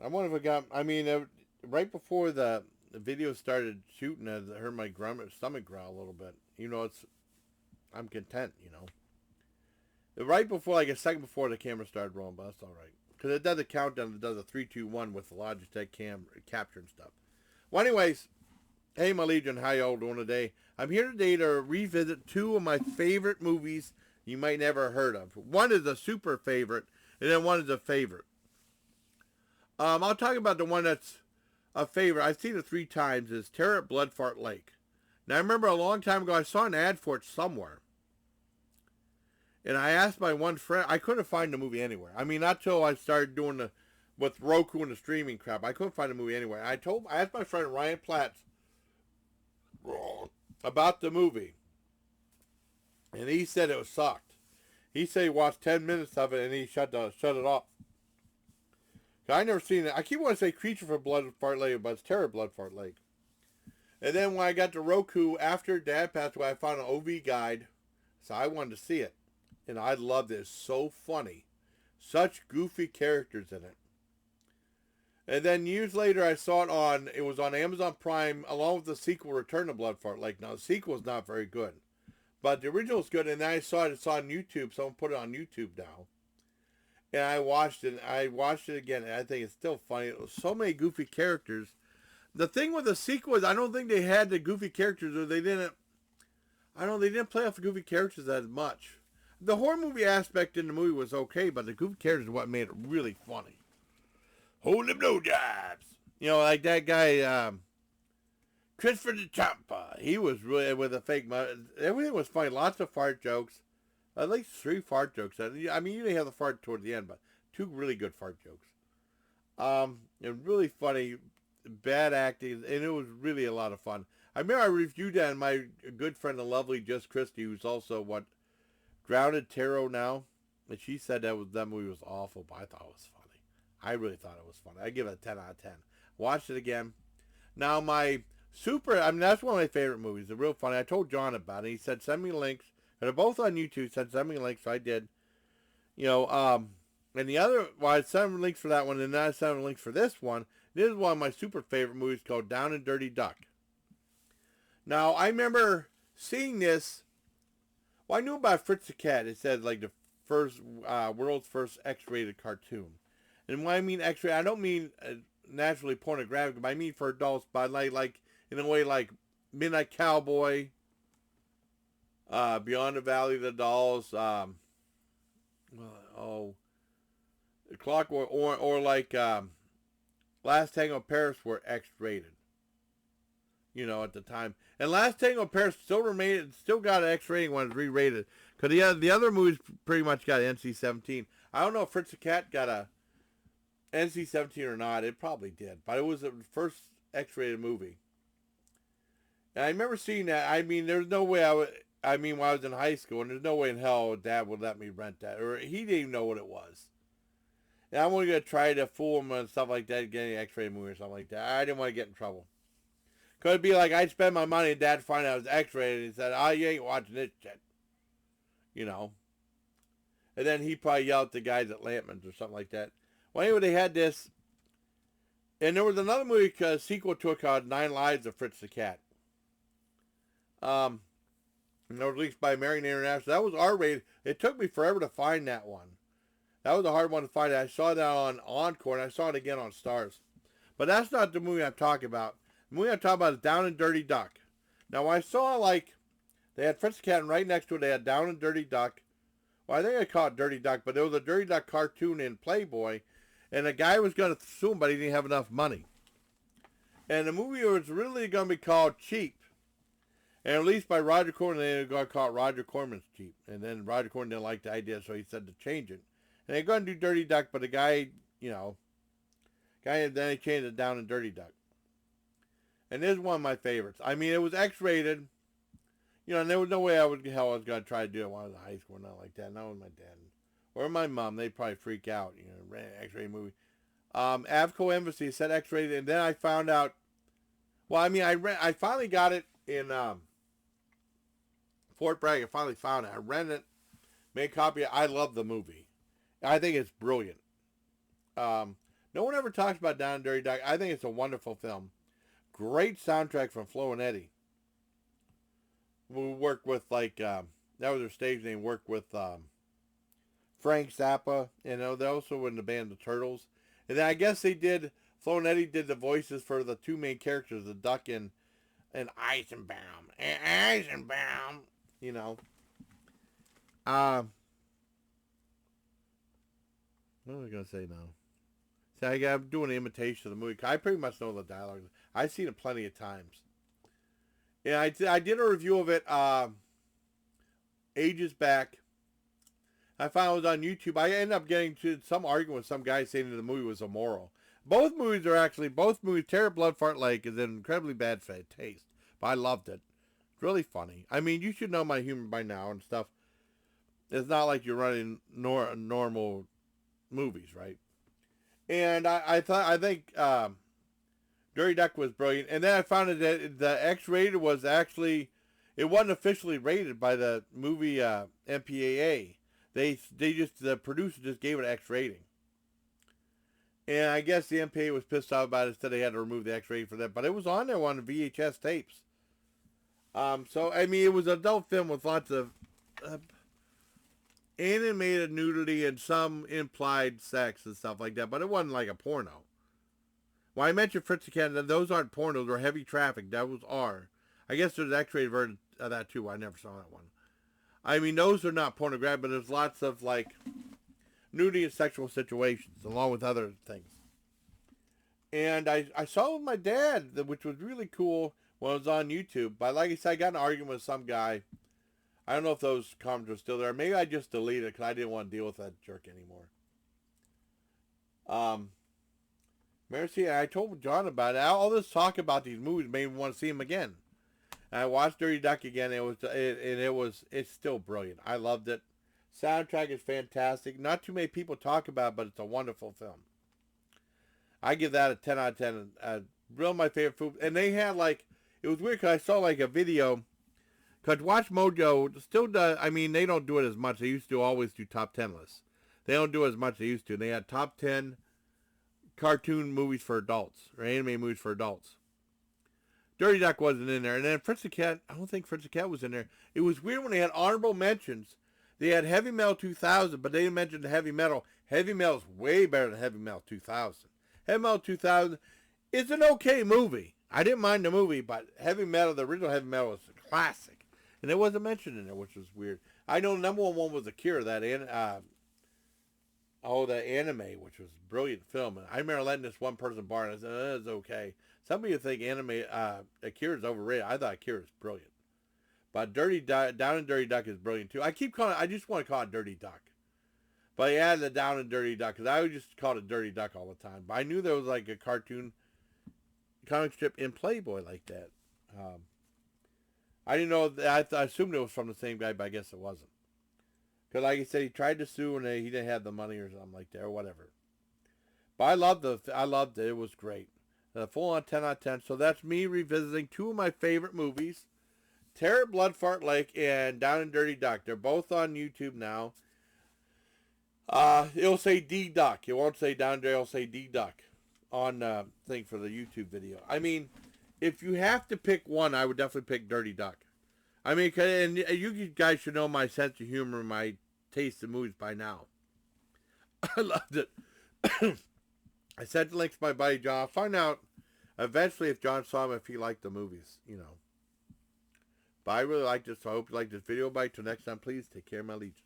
wonder if it got. I mean, right before the video started shooting, I heard my stomach growl a little bit. I'm content. Right before, like a second before the camera started rolling, but that's all right because it does a countdown. It does a 3, 2, 1 with the Logitech capture and stuff. Well, anyways, hey, my Legion, how y'all doing today? I'm here today to revisit two of my favorite movies you might never have heard of. One is a super favorite, and then one is a favorite. I'll talk about the one that's a favorite. I've seen it 3 times. Is Terror at Bloodfart Lake. Now, I remember a long time ago I saw an ad for it somewhere. And I asked my one friend, I couldn't find the movie anywhere. I mean, not till I started doing with Roku and the streaming crap. I couldn't find the movie anywhere. I asked my friend Ryan Platts about the movie. And he said it sucked. He said he watched 10 minutes of it and he shut it off. I never seen it. I keep wanting to say Creature from Bloodfart Lake, but it's Terror at Bloodfart Lake. And then when I got to Roku, after Dad passed away, I found an OV guide. So I wanted to see it. And I loved it. It's so funny. Such goofy characters in it. And then years later, I saw it was on Amazon Prime, along with the sequel, Return to Bloodfart Lake. Now, the sequel is not very good. But the original is good, and then it's on YouTube. Someone put it on YouTube now. And I watched it again, and I think it's still funny. It was so many goofy characters. The thing with the sequel is I don't think they had the goofy characters, or they didn't play off the goofy characters as much. The horror movie aspect in the movie was okay, but the goofy characters is what made it really funny. Hold them blowjobs. Like that guy, Christopher the Champa. He was really with a fake mouth. Everything was funny. Lots of fart jokes. At least 3 fart jokes. I mean, you didn't have the fart towards the end, but 2 really good fart jokes. And really funny, bad acting, and it was really a lot of fun. I remember I reviewed that, and my good friend, the lovely Just Christie, who's also Grounded Tarot now, and she said that movie was awful, but I thought it was funny. I really thought it was funny. I give it a 10 out of 10. Watched it again. Now that's one of my favorite movies. They're real funny. I told John about it. He said send me links. And they're both on YouTube. He said send me links, so I did. And the other, I sent links for that one, and then I sent links for this one. This is one of my super favorite movies called Down and Dirty Duck. Now, I remember seeing this. Well, I knew about Fritz the Cat. It said like the first world's first X-rated cartoon. And when I mean X-rated, I don't mean naturally pornographic, but I mean for adults. But like in a way like Midnight Cowboy, Beyond the Valley of the Dolls, Clockwork, or like Last Tango in Paris were X-rated. At the time. And Last Tango in Paris still got an X rating when it was re-rated. Because the other movies pretty much got NC-17. I don't know if Fritz the Cat got a NC-17 or not. It probably did. But it was the first X-rated movie. And I remember seeing that. I mean, there's no way when I was in high school, and there's no way in hell Dad would let me rent that. Or he didn't even know what it was. And I'm only going to try to fool him and stuff like that, getting an X-rated movie or something like that. I didn't want to get in trouble. Because it'd be like I'd spend my money and Dad find out it was X-rated, and he said, you ain't watching this shit. And then he'd probably yell at the guys at Lampman's or something like that. Well, anyway, they had this. And there was another movie, sequel to it called 9 Lives of Fritz the Cat. And that was released by American International. That was R-rated. It took me forever to find that one. That was a hard one to find. I saw that on Encore, and I saw it again on Stars. But that's not the movie I'm talking about. The movie I'm talking about is Down and Dirty Duck. Now, I saw, they had Fritz the Cat, and right next to it, they had Down and Dirty Duck. Well, I think I called it Dirty Duck, but there was a Dirty Duck cartoon in Playboy, and the guy was going to sue him, but he didn't have enough money. And the movie was really going to be called Cheap. And released by Roger Corman, they were going to call it Roger Corman's Cheap. And then Roger Corman didn't like the idea, so he said to change it. And they're going to do Dirty Duck, but the guy, then they changed it Down and Dirty Duck. And this is one of my favorites. I mean, it was X-rated. And there was no way I was going to try to do it when I was in high school or nothing like that. Not with my dad. Or my mom. They'd probably freak out. X-rated movie. Avco Embassy said X-rated. And then I found out. Well, I mean, I finally got it in Fort Bragg. I finally found it. I rented it. Made a copy. I love the movie. I think it's brilliant. No one ever talks about Down and Dirty Duck. I think it's a wonderful film. Great soundtrack from Flo and Eddie. We worked with that was their stage name. Worked with Frank Zappa, they also were in the band The Turtles. And then I guess they did. Flo and Eddie did the voices for the two main characters, the Duck and Eisenbaum. Eisenbaum, you know. What was I gonna say now? See, I'm doing an imitation of the movie. I pretty much know the dialogue. I've seen it plenty of times. Yeah, I did a review of it ages back. I found it was on YouTube. I ended up getting to some argument with some guy saying that the movie was immoral. Both movies, Terror Blood Fart Lake is an incredibly bad taste, but I loved it. It's really funny. I mean, you should know my humor by now and stuff. It's not like you're running normal movies, right? And I think Dirty Duck was brilliant. And then I found out that the X-rated was actually, it wasn't officially rated by the movie MPAA. The producer just gave it an X rating. And I guess the MPAA was pissed off about it, so they had to remove the X rating for that. But it was on there on the VHS tapes. So, I mean, it was an adult film with lots of animated nudity and some implied sex and stuff like that. But it wasn't like a porno. Well, I mentioned Fritz the Cat, those aren't pornos, they're heavy traffic. Those are. I guess there's an X-rated version of that too. I never saw that one. I mean, those are not pornographic, but there's lots of, nudity and sexual situations, along with other things. And I saw it with my dad, which was really cool when it was on YouTube. But like I said, I got in an argument with some guy. I don't know if those comments are still there. Maybe I just deleted it because I didn't want to deal with that jerk anymore. Mercy, I told John about it. All this talk about these movies made me want to see them again. I watched Dirty Duck again. It's still brilliant. I loved it. Soundtrack is fantastic. Not too many people talk about it, but it's a wonderful film. I give that a 10 out of 10. Real my favorite food. And they had it was weird because I saw a video. Because Watch Mojo still does, I mean, they don't do it as much. They used to always do top 10 lists. They don't do it as much as they used to. They had top 10 cartoon movies for adults, or anime movies for adults. Dirty Duck wasn't in there. And then Fritz the Cat, I don't think Fritz the Cat was in there. It was weird when they had honorable mentions. They had Heavy Metal 2000, but they didn't mention the Heavy Metal. Heavy Metal is way better than Heavy Metal 2000. Heavy Metal 2000 is an okay movie. I didn't mind the movie, but Heavy Metal, the original Heavy Metal, is a classic. And it wasn't mentioned in there, which was weird. I know the number one was Akira, the anime, which was a brilliant film. And I remember letting this one person borrow it. I said, it's okay. Some of you think Akira is overrated. I thought Akira was brilliant. But Down and Dirty Duck is brilliant too. I just want to call it Dirty Duck. But I added the Down and Dirty Duck because I would just call it Dirty Duck all the time. But I knew there was a cartoon comic strip in Playboy like that. I didn't know. I assumed it was from the same guy, but I guess it wasn't. Because like I said, he tried to sue and he didn't have the money or something like that or whatever. But I loved it. It was great. Full on 10 out of 10. So that's me revisiting two of my favorite movies. Terror Blood Fart Lake and Down and Dirty Duck. They're both on YouTube now. It'll say D-Duck. It won't say Down and Dirty. It'll say D-Duck on thing for the YouTube video. I mean, if you have to pick one, I would definitely pick Dirty Duck. I mean, and you guys should know my sense of humor and my taste in movies by now. I loved it. I sent the link to my buddy John. I'll find out eventually if John saw him, if he liked the movies, But I really liked it, so I hope you liked this video. Bye. Till next time, please take care, my legions.